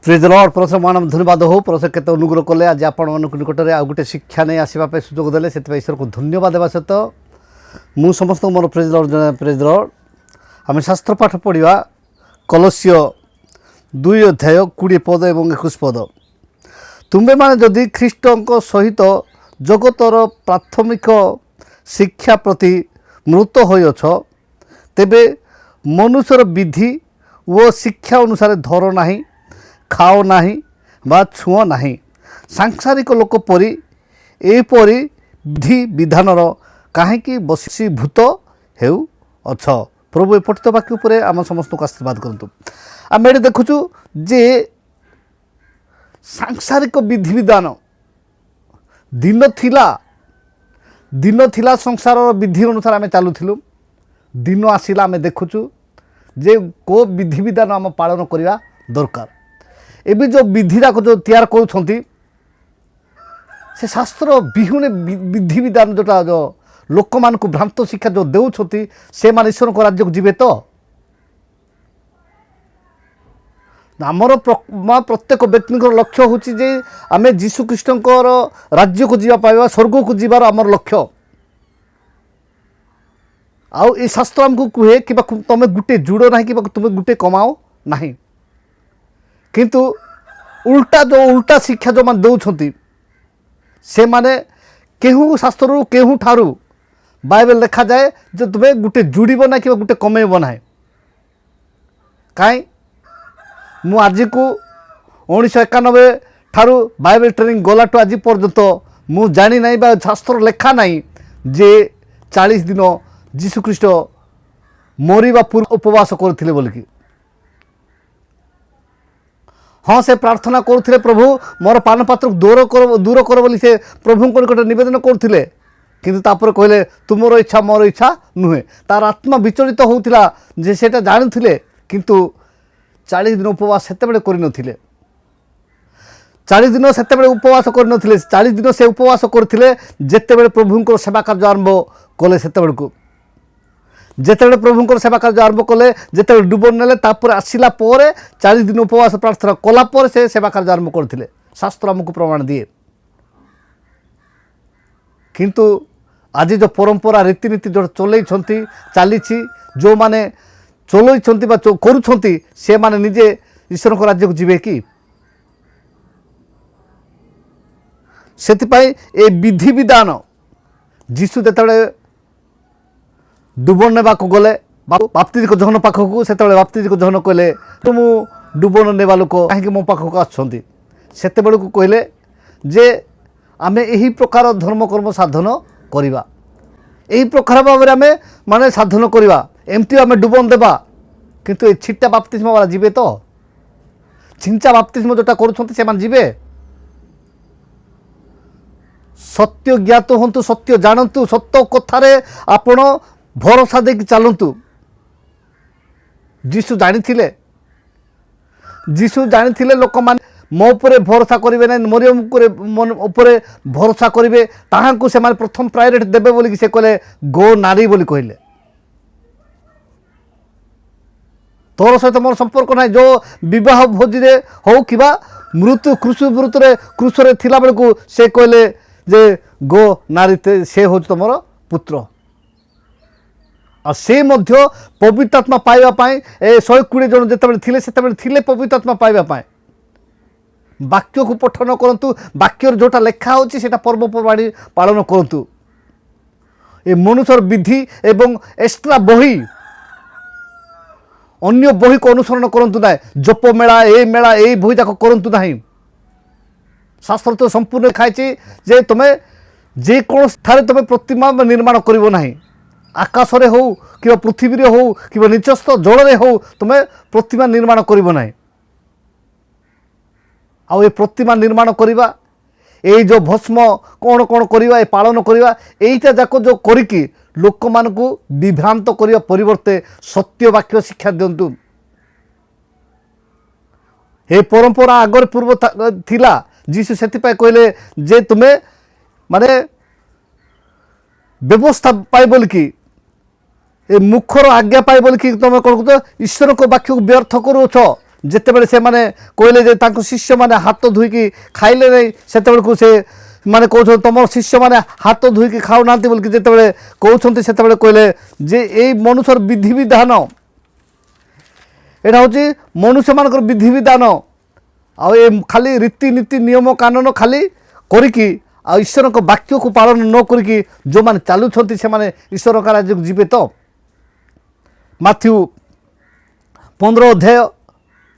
Praise Lord परमेश्वर मान धन्यवाद हो परमेश्वर केते अनुग्रह कले आज आपण निकट में आउ गोटे शिक्षा नहीं आसवाई सुजोग देले से ईश्वर को धन्यवाद देवा सहित मु समस्त मोर प्रेज लॉर्ड आम शास्त्र पाठ पढ़ा कलस्य 2 अध्याय 20 पद और 21 पद तुम्बे माने जदि ख्रीष्टों सहित जगतर प्राथमिक शिक्षा प्रति मृत होइछ तेबे मनुष्यर विधि वो शिक्षा अनुसार धर नहीं खाओ नहीं बा छुओ नहीं सांसारिक लोक परी एपरी विधि विधानर कहीं बसीभूत हेउ अछ। प्रभु ए पठित वाक्य उपर आम समस्त को आशीर्वाद करतु। आम ये देखुचु जे सांसारिक विधि विधान दिन थिला संसार विधि अनुसार आम चलुलु दिन आसला आम देखुचु जे को विधि विधान आम पालन करवा दरकार। एबी जो विधिराक जो तैयार करुँच से शास्त्र विहुने विधि विधान जोटा जो लोक मान को भ्रांत शिक्षा जो देउछथि से मान ईश्वर को राज्य को जीवे तो आमर प्रत्येक व्यक्ति लक्ष्य हूँ जे आम जीशु ख्रीष्टर राज्य को जीवा पाइबा स्वर्ग को जीवार आमर लक्ष्य आउ ए शास्त्र आमको कहे कि तुम गुटे जुड़ ना कि तुम गुटे कमाओ नहीं किंतु उल्टा शिक्षा जो मान दौरान से माने केहू शास्त्र केहू ठारू बाइबल लिखा जाए जो तुम्हें गुटे जुड़ब ना कि गुटे कमेब ना कहीं मु आज को 1991 ठारू बाइबल ट्रेनिंग गलाटू आज पर्यंत मु जानी नहीं बा शास्त्र लेखा नहीं जे 40 दिन जीशु ख्रीष्ट मरिबा पूर्व उपवास करथिले बोलिकी हाँ से प्रार्थना करुले प्रभु मोर पान पात्र दूर कर बोली से प्रभु को निकट निवेदन करुले किंतु तापर कहले तुमर इच्छा मोर इच्छा नुहे तार आत्मा विचलित होउथिला जे सेटा जानिथिले किंतु 40 दिन उपवास सेतेबेले करिनथिले 40 दिन सेतेबेले उपवास करिनथिले 40 दिन से उपवास करथिले जेतेबेले प्रभुंकर सेवा कार्य आरंभ कले सेतेबेले जेतेबेले प्रभुंकर सेवा कार्य आरंभ कले जेतेबेले डुबन नेले तापर आसिला परे 40 दिन उपवास प्रार्थना कला पर से सेवा कार्य आरंभ करथिले शास्त्र हमको प्रमाण दिए किंतु आज जो परंपरा रीतिनीति जो चलई चली जो माने चलई करुँच से माने निजे ईश्वर को राज्य को जीवे कि सेतिपाई ए विधि विधान जीशु जेतेबेले डुबन नेबा को गले बाप्तिज को जहन पाखक से बाप्तिज को जहन कहले तुम डुबन नेबा लोक कहीं मो पाखक आछंती सेतेबेले को कहले जे आमे एही प्रकार धर्म कर्म साधन करिबा एही प्रकार भाव आमे माने साधन करिबा एमती आमे डुबन देबा किंतु ए छिट्टा बाप्तिस्म वाला जीवे तो छिंचा बाप्तिस्म जोटा करूछंती से मान जीवे सत्य ज्ञात हंतु सत्य जानतु सत्य कथारे आपण भरोसा दे चलतु जीशु जानी लोक मान मो उपरे भरोसा करेंगे ना मरियम उपरे भरोसा करेंगे ताहां से माने प्रथम प्रायोरिटी देवे बोली से कहले गो नारी बोली कहले तोर सहित मोर संपर्क ना जो विवाह भोजी रे हो कि मृत्यु क्रूस थिला बेलू से कहले जे गो नारी से हूँ तुम पुत्र आ से मध्य पवित्रात्मा पाइबापी 120 जन जिते थे पवित्रात्मा पाइबापी वाक्य को पठन करतु वाक्य जोटा लेखा होता पर्वपर्वाणी पालन करतु ए मनुष्यर विधि एवं एक्स्ट्रा बही अन्य बही को अनुसरण करतु ना जप मेला ए बही जाक करतु ना शास्त्र तो संपूर्ण खाई जे तुम्हें जेकोसी ठारे तुम्हें प्रतिमा निर्माण करिवो नाही आकाशरे हो कि पृथ्वी रे हो कि निचस्थ जल रे हो तुम्हें प्रतिमा निर्माण करिवो नाही आ ए प्रतिमा निर्माण करिवा ए जो भस्म कौन कौन करिवा ए पालन करिवा एइटा जाक जो करिकी लोक मान को विभ्रांत करिवा परिवर्ते सत्य वाक्य शिक्षा दियंतु ए परंपरा आगर पूर्व थिला जीशु सेतिपाई कहले जे तुम्हें माने व्यवस्था पाई बोल कि ए मुखर आज्ञा पाई बोल कि तुम कौन ईश्वर को वाक्य को व्यर्थ करुछ ଯେତେବେଳେ ସେମାନେ କହିଲେ ଯେ ତାଙ୍କ ଶିଷ୍ୟମାନେ ହାତ ଧୋଇକି ଖାଇଲେ ନାହିଁ, ସେତେବେଳକୁ ସେ ମାନେ କହୁଛନ୍ତି ତୁମର ଶିଷ୍ୟମାନେ ହାତ ଧୋଇକି ଖାଉନାହାନ୍ତି ବୋଲିକି ଯେତେବେଳେ କହୁଛନ୍ତି, ସେତେବେଳେ କହିଲେ ଯେ ଏଇ ମନୁଷ୍ୟର ବିଧିବିଧାନ, ଏଇଟା ହେଉଛି ମନୁଷ୍ୟମାନଙ୍କର ବିଧିବିଧାନ, ଆଉ ଏ ଖାଲି ରୀତିନୀତି ନିୟମ କାନୁନ ଖାଲି କରିକି ଆଉ ଈଶ୍ୱରଙ୍କ ବାକ୍ୟକୁ ପାଳନ ନ କରିକି ଯେଉଁମାନେ ଚାଲୁଛନ୍ତି ସେମାନେ ଈଶ୍ୱରଙ୍କ ରାଜ୍ୟକୁ ଯିବେ ତ। ମାଥ୍ୟୁ 15 ଅଧ୍ୟାୟ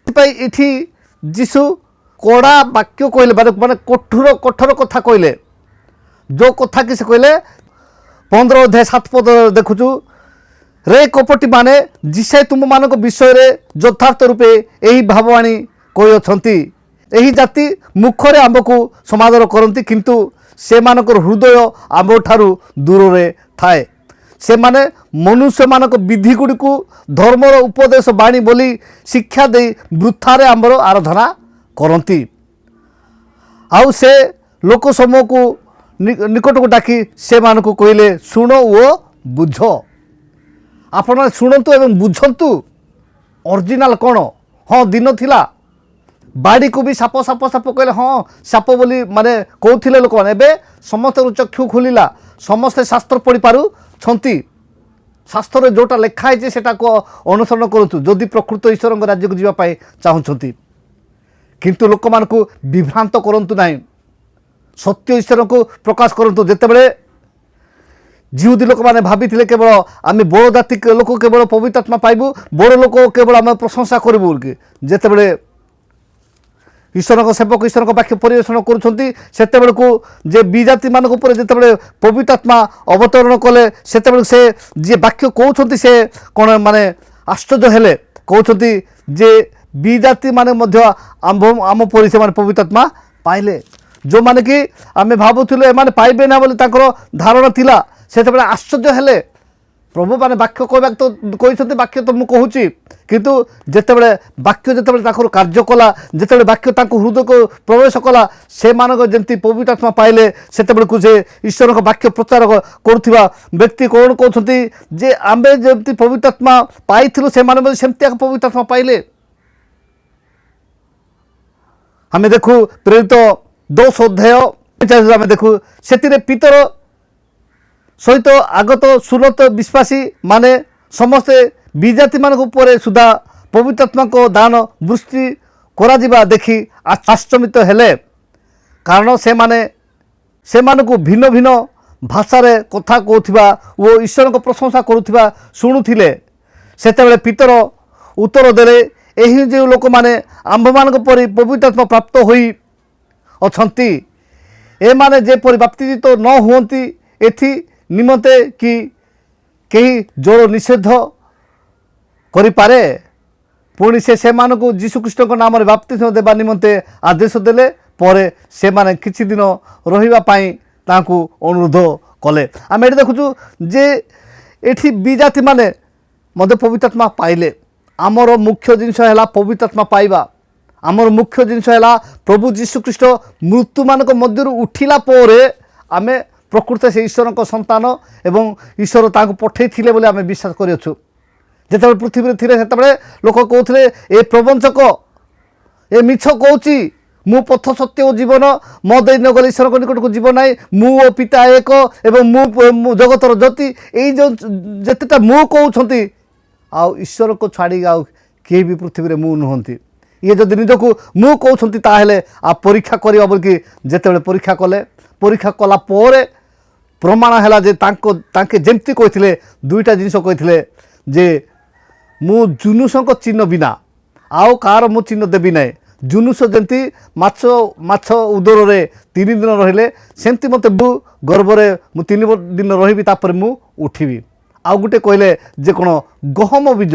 ପାଇଁ ଏଠି ଯୀଶୁ କଡ଼ା ବାକ୍ୟ କହିଲେ, ମାନେ କଠୋର କଥା କହିଲେ। ଯେଉଁ କଥା କି ସେ କହିଲେ 15 ଅଧ୍ୟାୟ 7 ପଦ ଦେଖୁଛୁ, ରେ କପଟି ମାନେ ଯିଶେ ତୁମମାନଙ୍କ ବିଷୟରେ ଯଥାର୍ଥ ରୂପେ ଏହି ଭାବବାଣୀ କହିଅଛନ୍ତି, ଏହି ଜାତି ମୁଖରେ ଆମ୍ଭକୁ ସମାଦର କରନ୍ତି କିନ୍ତୁ ସେମାନଙ୍କର ହୃଦୟ ଆମ୍ଭଠାରୁ ଦୂରରେ ଥାଏ। ସେମାନେ ମନୁଷ୍ୟମାନଙ୍କ ବିଧିଗୁଡ଼ିକୁ ଧର୍ମର ଉପଦେଶ ବାଣୀ ବୋଲି ଶିକ୍ଷା ଦେଇ ବୃଥାରେ ଆମ୍ଭର ଆରାଧନା କରନ୍ତି। ଆଉ ସେ ଲୋକ ସମୂହକୁ ନିକଟକୁ ଡାକି ସେମାନଙ୍କୁ କହିଲେ, ଶୁଣ ଓ ବୁଝ। ଆପଣ ଶୁଣନ୍ତୁ ଏବଂ ବୁଝନ୍ତୁ ଅରିଜିନାଲ କ'ଣ। ହଁ, ଦିନ ଥିଲା ବାଡ଼ିକୁ ବି ସାପ ସାପ ସାପ କହିଲେ, ହଁ ସାପ ବୋଲି ମାନେ କହୁଥିଲେ ଲୋକମାନେ। ଏବେ ସମସ୍ତଙ୍କ ଚକ୍ଷୁ ଖୋଲିଲା, ସମସ୍ତେ ଶାସ୍ତ୍ର ପଢ଼ିପାରୁଛନ୍ତି। ଶାସ୍ତ୍ରରେ ଯେଉଁଟା ଲେଖା ହେଇଛି ସେଟାକୁ ଅନୁସରଣ କରନ୍ତୁ ଯଦି ପ୍ରକୃତ ଈଶ୍ୱରଙ୍କ ରାଜ୍ୟକୁ ଯିବା ପାଇଁ ଚାହୁଁଛନ୍ତି। କିନ୍ତୁ ଲୋକମାନଙ୍କୁ ବିଭ୍ରାନ୍ତ କରନ୍ତୁ ନାହିଁ, ସତ୍ୟ ଈଶ୍ୱରଙ୍କୁ ପ୍ରକାଶ କରନ୍ତୁ। ଯେତେବେଳେ ଜିହୁଦୀ ଲୋକମାନେ ଭାବିଥିଲେ କେବଳ ଆମେ ବଡ଼ ଜାତି ଲୋକ କେବଳ ପବିତ୍ର ଆତ୍ମା ପାଇବୁ, ବଡ଼ ଲୋକ କେବଳ ଆମେ ପ୍ରଶଂସା କରିବୁ ବୋଲି, ଯେତେବେଳେ ଈଶ୍ୱରଙ୍କ ସେବକ ଈଶ୍ୱରଙ୍କ ବାକ୍ୟ ପରିବେଷଣ କରୁଛନ୍ତି, ସେତେବେଳକୁ ଯେ ବିଜାତିମାନଙ୍କ ଉପରେ ଯେତେବେଳେ ପବିତ୍ର ଆତ୍ମା ଅବତରଣ କଲେ, ସେତେବେଳେ ସେ ଯିଏ ବାକ୍ୟ କହୁଛନ୍ତି ସେ କ'ଣ ମାନେ ଆଶ୍ଚର୍ଯ୍ୟ ହେଲେ। କହୁଛନ୍ତି ଯେ ବିଜାତି ମାନେ ମଧ୍ୟ ଆମ ପରି ସେମାନେ ପବିତ୍ର ଆତ୍ମା ପାଇଲେ। ଯେଉଁମାନେ କି ଆମେ ଭାବୁଥିଲୁ ଏମାନେ ପାଇବେ ନା ବୋଲି ତାଙ୍କର ଧାରଣା ଥିଲା, ସେତେବେଳେ ଆଶ୍ଚର୍ଯ୍ୟ ହେଲେ। ପ୍ରଭୁମାନେ ବାକ୍ୟ କହିବାକୁ ତ କହିଛନ୍ତି, ବାକ୍ୟ ତ ମୁଁ କହୁଛି, କିନ୍ତୁ ଯେତେବେଳେ ବାକ୍ୟ ଯେତେବେଳେ ତାଙ୍କର କାର୍ଯ୍ୟ କଲା, ଯେତେବେଳେ ବାକ୍ୟ ତାଙ୍କ ହୃଦୟକୁ ପ୍ରବେଶ କଲା, ସେମାନଙ୍କ ଯେମିତି ପବିତ୍ର ଆତ୍ମା ପାଇଲେ। ସେତେବେଳକୁ ସେ ଈଶ୍ୱରଙ୍କ ବାକ୍ୟ ପ୍ରଚାର କରୁଥିବା ବ୍ୟକ୍ତି କ'ଣ କହୁଛନ୍ତି ଯେ ଆମେ ଯେମିତି ପବିତ୍ର ଆତ୍ମା ପାଇଥିଲୁ ସେମାନେ ମଧ୍ୟ ସେମିତି ଏକ ପବିତ୍ର ଆତ୍ମା ପାଇଲେ। ଆମେ ଦେଖୁ ପ୍ରେରିତ 10 ଅଧ୍ୟାୟ ଆମେ ଦେଖୁ, ସେଥିରେ ପିତର ସହିତ ଆଗତ ସୁନତ ବିଶ୍ୱାସୀ ମାନେ ସମସ୍ତେ ବିଜାତିମାନଙ୍କ ଉପରେ ସୁଦ୍ଧା ପବିତ୍ର ଆତ୍ମାଙ୍କ ଦାନ ବୃଷ୍ଟି କରାଯିବା ଦେଖି ଆଶ୍ଚର୍ଯ୍ୟ ହେଲେ, କାରଣ ସେମାନଙ୍କୁ ଭିନ୍ନ ଭିନ୍ନ ଭାଷାରେ କଥା କହୁଥିବା ଓ ଈଶ୍ୱରଙ୍କ ପ୍ରଶଂସା କରୁଥିବା ଶୁଣୁଥିଲେ। ସେତେବେଳେ ପିତର ଉତ୍ତର ଦେଲେ, ଏହି ଯେଉଁ ଲୋକମାନେ ଆମ୍ଭମାନଙ୍କ ପରି ପବିତ୍ର ଆତ୍ମା ପ୍ରାପ୍ତ ହୋଇ ଅଛନ୍ତି, ଏମାନେ ଯେପରି ବାପ୍ତିଜିତ ନ ହୁଅନ୍ତି ଏଥି ନିମନ୍ତେ କି କେହି ଜଳ ନିଷେଧ କରିପାରେ? ପୁଣି ସେମାନଙ୍କୁ ଯୀଶୁଖ୍ରୀଷ୍ଟଙ୍କ ନାମରେ ବାପ୍ତିସ୍ମ ଦେବା ନିମନ୍ତେ ଆଦେଶ ଦେଲେ। ପରେ ସେମାନେ କିଛି ଦିନ ରହିବା ପାଇଁ ତାଙ୍କୁ ଅନୁରୋଧ କଲେ। ଆମେ ଏଠି ଦେଖୁଛୁ ଯେ ଏଠି ବିଜାତିମାନେ ମଧ୍ୟ ପବିତ୍ର ଆତ୍ମା ପାଇଲେ। ଆମର ମୁଖ୍ୟ ଜିନିଷ ହେଲା ପବିତ୍ର ଆତ୍ମା ପାଇବା। ଆମର ମୁଖ୍ୟ ଜିନିଷ ହେଲା ପ୍ରଭୁ ଯୀଶୁଖ୍ରୀଷ୍ଟ ମୃତ୍ୟୁମାନଙ୍କ ମଧ୍ୟରୁ ଉଠିଲା ପରେ ଆମେ ପ୍ରକୃତରେ ସେ ଈଶ୍ୱରଙ୍କ ସନ୍ତାନ ଏବଂ ଈଶ୍ୱର ତାଙ୍କୁ ପଠାଇଥିଲେ ବୋଲି ଆମେ ବିଶ୍ୱାସ କରିଅଛୁ। ଯେତେବେଳେ ପୃଥିବୀରେ ଥିଲେ ସେତେବେଳେ ଲୋକ କହୁଥିଲେ ଏ ପ୍ରବଞ୍ଚକ, ଏ ମିଛ କହୁଛି, ମୁଁ ପଥ ସତ୍ୟ ଓ ଜୀବନ, ମୋ ଦେଇ ନ ଗଲେ ଈଶ୍ୱରଙ୍କ ନିକଟକୁ ଯିବ ନାହିଁ, ମୁଁ ଓ ପିତା ଏକ ଏବଂ ମୁଁ ଜଗତର ଜ୍ୟୋତି, ଏଇ ଯେଉଁ ଯେତେଟା ମୁଁ କହୁଛନ୍ତି, ଆଉ ଈଶ୍ୱରକୁ ଛାଡ଼ି ଆଉ କେହି ବି ପୃଥିବୀରେ ମୁଁ ନୁହନ୍ତି। ଇଏ ଯଦି ନିଜକୁ ମୁଁ କହୁଛନ୍ତି ତାହେଲେ ଆଉ ପରୀକ୍ଷା କରିବା ବୋଲିକି ଯେତେବେଳେ ପରୀକ୍ଷା କଲେ, ପରୀକ୍ଷା କଲା ପରେ ପ୍ରମାଣ ହେଲା ଯେ ତାଙ୍କେ ଯେମିତି କହିଥିଲେ, ଦୁଇଟା ଜିନିଷ କହିଥିଲେ ଯେ ମୁଁ ଜୁନୁସଙ୍କ ଚିହ୍ନ ବିନା ଆଉ କାହାର ମୁଁ ଚିହ୍ନ ଦେବି ନାହିଁ। ଜୁନୁସ ଯେମିତି ମାଛ ଉଦରରେ 3 ଦିନ ରହିଲେ, ସେମିତି ମୋତେ ଗର୍ଭରେ ମୁଁ 3 ଦିନ ରହିବି, ତାପରେ ମୁଁ ଉଠିବି। ଆଉ ଗୋଟେ କହିଲେ ଯେ କ'ଣ ଗହମ ବୀଜ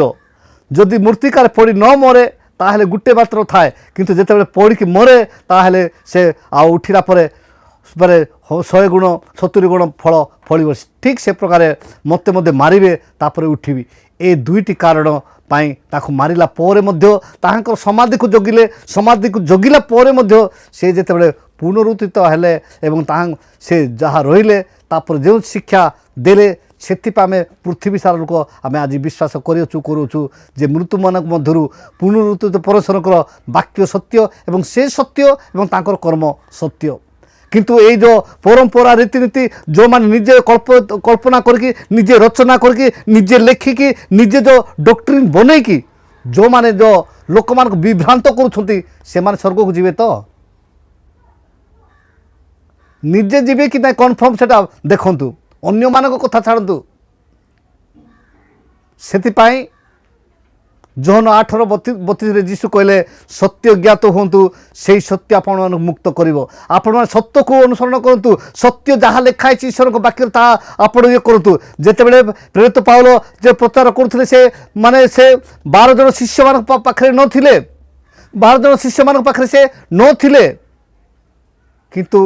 ଯଦି ମୃତ୍ତିକାରେ ପଡ଼ି ନ ମରେ ତାହେଲେ ଗୋଟେ ମାତ୍ର ଥାଏ, କିନ୍ତୁ ଯେତେବେଳେ ପଡ଼ିକି ମରେ ତାହେଲେ ସେ ଆଉ ଉଠିଲା ପରେ 100 ଗୁଣ 70 ଗୁଣ ଫଳ ଫଳିବ। ଠିକ୍ ସେ ପ୍ରକାରେ ମୋତେ ମାରିବେ, ତାପରେ ଉଠିବି। ଏ ଦୁଇଟି କାରଣ ପାଇଁ ତାକୁ ମାରିଲା ପରେ ମଧ୍ୟ ତାହାଙ୍କର ସମାଧିକୁ ଜଗିଲେ। ସମାଧିକୁ ଜଗିଲା ପରେ ମଧ୍ୟ ସେ ଯେତେବେଳେ ପୁନରୁତ୍ଥିତ ହେଲେ ଏବଂ ସେ ଯାହା ରହିଲେ, ତାପରେ ଯେଉଁ ଶିକ୍ଷା ଦେଲେ ସେଥିପାଇଁ ଆମେ ପୃଥିବୀ ସାରା ଲୋକ ଆମେ ଆଜି ବିଶ୍ୱାସ କରୁଛୁ ଯେ ମୃତ୍ୟୁମାନଙ୍କ ମଧ୍ୟରୁ ପୁନରୁତ୍ଥିତ ପରମେଶ୍ୱରଙ୍କର ବାକ୍ୟ ସତ୍ୟ ଏବଂ ସେ ସତ୍ୟ ଏବଂ ତାଙ୍କର କର୍ମ ସତ୍ୟ। କିନ୍ତୁ ଏଇ ଯେଉଁ ପରମ୍ପରା ରୀତିନୀତି ଯେଉଁମାନେ ନିଜେ କଳ୍ପନା କରିକି ନିଜେ ରଚନା କରିକି ନିଜେ ଲେଖିକି ନିଜେ ଯେଉଁ ଡକ୍ଟ୍ରିନ୍ ବନେଇକି ଯେଉଁମାନେ ଯେଉଁ ଲୋକମାନଙ୍କୁ ବିଭ୍ରାନ୍ତ କରୁଛନ୍ତି ସେମାନେ ସ୍ୱର୍ଗକୁ ଯିବେ ତ? ନିଜେ ଯିବେ କି ନାହିଁ କନଫର୍ମ ସେଟା ଦେଖନ୍ତୁ, ଅନ୍ୟମାନଙ୍କ କଥା ଛାଡ଼ନ୍ତୁ। ସେଥିପାଇଁ ଜୋହନ 8:32 ଯୀଶୁ କହିଲେ ସତ୍ୟ ଜ୍ଞାତ ହୁଅନ୍ତୁ, ସେଇ ସତ୍ୟ ଆପଣମାନଙ୍କୁ ମୁକ୍ତ କରିବ। ଆପଣମାନେ ସତ୍ୟକୁ ଅନୁସରଣ କରନ୍ତୁ, ସତ୍ୟ ଯାହା ଲେଖା ହେଇଛି ଈଶ୍ୱରଙ୍କ ବାକ୍ୟରେ ତାହା ଆପଣ ଇଏ କରନ୍ତୁ। ଯେତେବେଳେ ପ୍ରେରିତ ପାଉଲ ଯେ ପ୍ରଚାର କରୁଥିଲେ ସେ 12 ଜଣ ଶିଷ୍ୟମାନଙ୍କ ପାଖରେ ନଥିଲେ, 12 ଜଣ ଶିଷ୍ୟମାନଙ୍କ ପାଖରେ ସେ ନଥିଲେ, କିନ୍ତୁ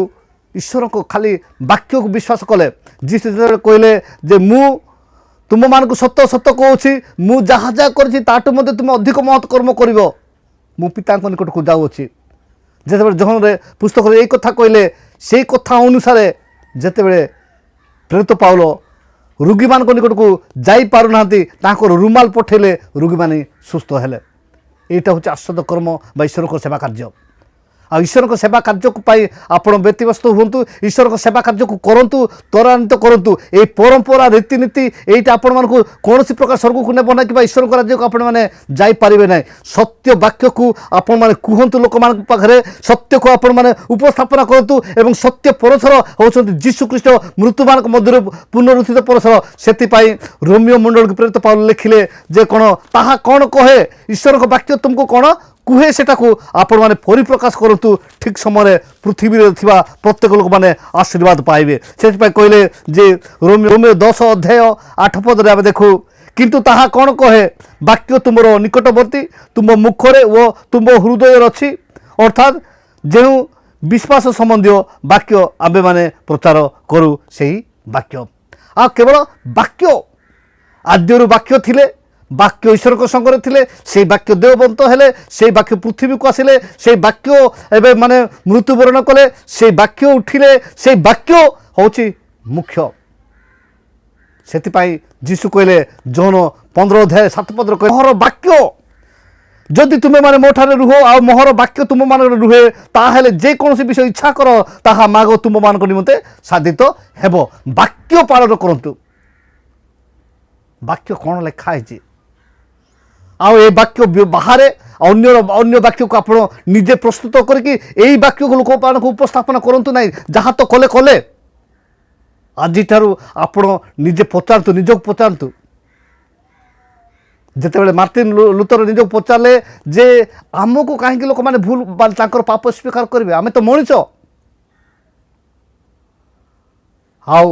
ଈଶ୍ୱରଙ୍କ ଖାଲି ବାକ୍ୟକୁ ବିଶ୍ୱାସ କଲେ। ଯୀଶୁ ଯେତେବେଳେ କହିଲେ ଯେ ମୁଁ ତୁମମାନଙ୍କୁ ସତ ସତ କହୁଛି, ମୁଁ ଯାହା ଯାହା କରିଛି ତାଠୁ ମଧ୍ୟ ତୁମେ ଅଧିକ ମହତ୍ କର୍ମ କରିବ, ମୁଁ ପିତାଙ୍କ ନିକଟକୁ ଯାଉଅଛି। ଯେତେବେଳେ ଜୋହନରେ ପୁସ୍ତକରେ ଏଇ କଥା କହିଲେ, ସେଇ କଥା ଅନୁସାରେ ଯେତେବେଳେ ପ୍ରେରିତ ପାଉଲ ରୋଗୀମାନଙ୍କ ନିକଟକୁ ଯାଇପାରୁନାହାନ୍ତି ତାଙ୍କର ରୁମାଲ ପଠାଇଲେ, ରୋଗୀମାନେ ସୁସ୍ଥ ହେଲେ। ଏଇଟା ହେଉଛି ଆଶ୍ଚର୍ଯ୍ୟ କର୍ମ ବା ଈଶ୍ୱରଙ୍କ ସେବା କାର୍ଯ୍ୟ। ଆଉ ଈଶ୍ୱରଙ୍କ ସେବା କାର୍ଯ୍ୟକୁ ପାଇଁ ଆପଣ ବ୍ୟତିବ୍ୟସ୍ତ ହୁଅନ୍ତୁ, ଈଶ୍ୱରଙ୍କ ସେବା କାର୍ଯ୍ୟକୁ କରନ୍ତୁ, ତ୍ୱରାନ୍ୱିତ କରନ୍ତୁ। ଏଇ ପରମ୍ପରା ରୀତିନୀତି ଏଇଟା ଆପଣମାନଙ୍କୁ କୌଣସି ପ୍ରକାର ସ୍ୱର୍ଗକୁ ନେବ ନାହିଁ କିମ୍ବା ଈଶ୍ୱରଙ୍କ ରାଜ୍ୟକୁ ଆପଣମାନେ ଯାଇପାରିବେ ନାହିଁ। ସତ୍ୟ ବାକ୍ୟକୁ ଆପଣମାନେ କୁହନ୍ତୁ ଲୋକମାନଙ୍କ ପାଖରେ, ସତ୍ୟକୁ ଆପଣମାନେ ଉପସ୍ଥାପନା କରନ୍ତୁ ଏବଂ ସତ୍ୟ ପରଶର ହେଉଛନ୍ତି ଯୀଶୁଖ୍ରୀଷ୍ଟ, ମୃତ୍ୟୁମାନଙ୍କ ମଧ୍ୟରୁ ପୁନରୁତ୍ଥିତ ପରଶର। ସେଥିପାଇଁ ରୋମିଓ ମଣ୍ଡଳକୁ ପ୍ରେରିତ ପାଉଲ ଲେଖିଲେ ଯେ କ'ଣ ତାହା କ'ଣ କହେ, ଈଶ୍ୱରଙ୍କ ବାକ୍ୟ ତୁମକୁ କ'ଣ କୁହେ ସେଟାକୁ ଆପଣମାନେ ପରିପ୍ରକାଶ କରନ୍ତୁ। ଠିକ୍ ସମୟରେ ପୃଥିବୀରେ ଥିବା ପ୍ରତ୍ୟେକ ଲୋକମାନେ ଆଶୀର୍ବାଦ ପାଇବେ। ସେଥିପାଇଁ କହିଲେ ଯେ ରୋମିଓ 10:8 ଆମେ ଦେଖୁ, କିନ୍ତୁ ତାହା କ'ଣ କହେ, ବାକ୍ୟ ତୁମର ନିକଟବର୍ତ୍ତୀ, ତୁମ ମୁଖରେ ଓ ତୁମ ହୃଦୟରେ ଅଛି, ଅର୍ଥାତ୍ ଯେଉଁ ବିଶ୍ୱାସ ସମ୍ବନ୍ଧୀୟ ବାକ୍ୟ ଆମ୍ଭେମାନେ ପ୍ରଚାର କରୁ ସେହି ବାକ୍ୟ। ଆଉ କେବଳ ବାକ୍ୟ, ଆଦ୍ୟରୁ ବାକ୍ୟ ଥିଲେ, ବାକ୍ୟ ଈଶ୍ୱରଙ୍କ ସଙ୍ଗରେ ଥିଲେ, ସେଇ ବାକ୍ୟ ଦେହବନ୍ତ ହେଲେ, ସେଇ ବାକ୍ୟ ପୃଥିବୀକୁ ଆସିଲେ, ସେଇ ବାକ୍ୟ ଏବେ ମୃତ୍ୟୁବରଣ କଲେ, ସେଇ ବାକ୍ୟ ଉଠିଲେ, ସେଇ ବାକ୍ୟ ହେଉଛି ମୁଖ୍ୟ। ସେଥିପାଇଁ ଯୀଶୁ କହିଲେ ଜୋହନ 15:7 କହିଲେ, ମୋହର ବାକ୍ୟ ଯଦି ତୁମେମାନେ ମୋ ଠାରେ ରୁହ ଆଉ ମୋହର ବାକ୍ୟ ତୁମମାନଙ୍କର ରୁହେ, ତାହେଲେ ଯେକୌଣସି ବିଷୟ ଇଚ୍ଛା କର ତାହା ମାଗ, ତୁମମାନଙ୍କ ନିମନ୍ତେ ସାଧିତ ହେବ। ବାକ୍ୟ ପାଳନ କରନ୍ତୁ। ବାକ୍ୟ କ'ଣ ଲେଖା ହେଇଛି, ଆଉ ଏ ବାକ୍ୟ ବାହାରେ ଅନ୍ୟ ବାକ୍ୟକୁ ଆପଣ ନିଜେ ପ୍ରସ୍ତୁତ କରିକି ଏଇ ବାକ୍ୟକୁ ଲୋକମାନଙ୍କୁ ଉପସ୍ଥାପନ କରନ୍ତୁ ନାହିଁ। ଯାହା ତ କଲେ ଆଜିଠାରୁ ଆପଣ ନିଜେ ପଚାରନ୍ତୁ, ନିଜକୁ ପଚାରନ୍ତୁ। ଯେତେବେଳେ ମାର୍ଟିନ ଲୁଥର ନିଜକୁ ପଚାରିଲେ ଯେ ଆମକୁ କାହିଁକି ଲୋକମାନେ ଭୁଲ ତାଙ୍କର ପାପ ସ୍ୱୀକାର କରିବେ, ଆମେ ତ ମଣିଷ। ଆଉ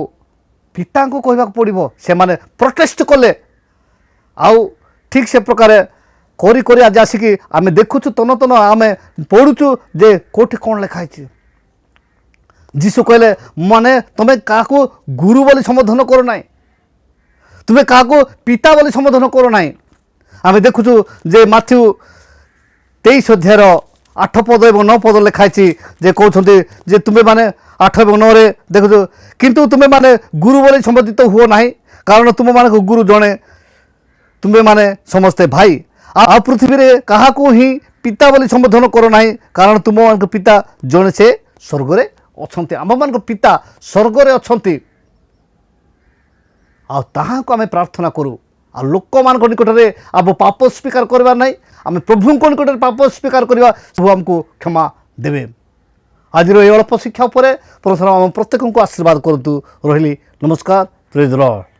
ପିତାଙ୍କୁ କହିବାକୁ ପଡ଼ିବ, ସେମାନେ ପ୍ରୋଟେଷ୍ଟ କଲେ। ଆଉ ଠିକ୍ ସେ ପ୍ରକାର କରି ଆଜି ଆସିକି ଆମେ ଦେଖୁଛୁ, ତନ ଆମେ ପଢ଼ୁଛୁ ଯେ କେଉଁଠି କ'ଣ ଲେଖା ହେଇଛି। ଯୀଶୁ କହିଲେ ମାନେ ତୁମେ କାହାକୁ ଗୁରୁ ବୋଲି ସମ୍ବୋଧନ କର ନାହିଁ, ତୁମେ କାହାକୁ ପିତା ବୋଲି ସମ୍ବୋଧନ କର ନାହିଁ। ଆମେ ଦେଖୁଛୁ ଯେ ମାଥ୍ୟୁ 23:8 ଏବଂ 9 ଲେଖା ହେଇଛି ଯେ କହୁଛନ୍ତି ଯେ ତୁମେମାନେ 8 ଏବଂ 9 ଦେଖୁଛୁ, କିନ୍ତୁ ତୁମେମାନେ ଗୁରୁ ବୋଲି ସମ୍ବୋଧିତ ହୁଅ ନାହିଁ, କାରଣ ତୁମମାନଙ୍କ ଗୁରୁ ଜଣେ, ତୁମେମାନେ ସମସ୍ତେ ଭାଇ। ଆଉ ପୃଥିବୀରେ କାହାକୁ ହିଁ ପିତା ବୋଲି ସମ୍ବୋଧନ କର ନାହିଁ, କାରଣ ତୁମମାନଙ୍କ ପିତା ଜଣେ, ସେ ସ୍ୱର୍ଗରେ ଅଛନ୍ତି। ଆମମାନଙ୍କ ପିତା ସ୍ୱର୍ଗରେ ଅଛନ୍ତି, ଆଉ ତାହାକୁ ଆମେ ପ୍ରାର୍ଥନା କରୁ। ଆଉ ଲୋକମାନଙ୍କ ନିକଟରେ ଆମ ପାପ ସ୍ୱୀକାର କରିବା ନାହିଁ, ଆମେ ପ୍ରଭୁଙ୍କ ନିକଟରେ ପାପ ସ୍ୱୀକାର କରିବା, ପ୍ରଭୁ ଆମକୁ କ୍ଷମା ଦେବେ। ଆଜିର এই ଅଳ୍ପ ଶିକ୍ଷା ଉପରେ ପ୍ରଭୁ ଆମ ପ୍ରତ୍ୟେକଙ୍କୁ ଆଶୀର୍ବାଦ କରନ୍ତୁ। ରହିଲି, ନମସ୍କାର, ପ୍ରେଜ୍ ଦ ଲର୍ଡ।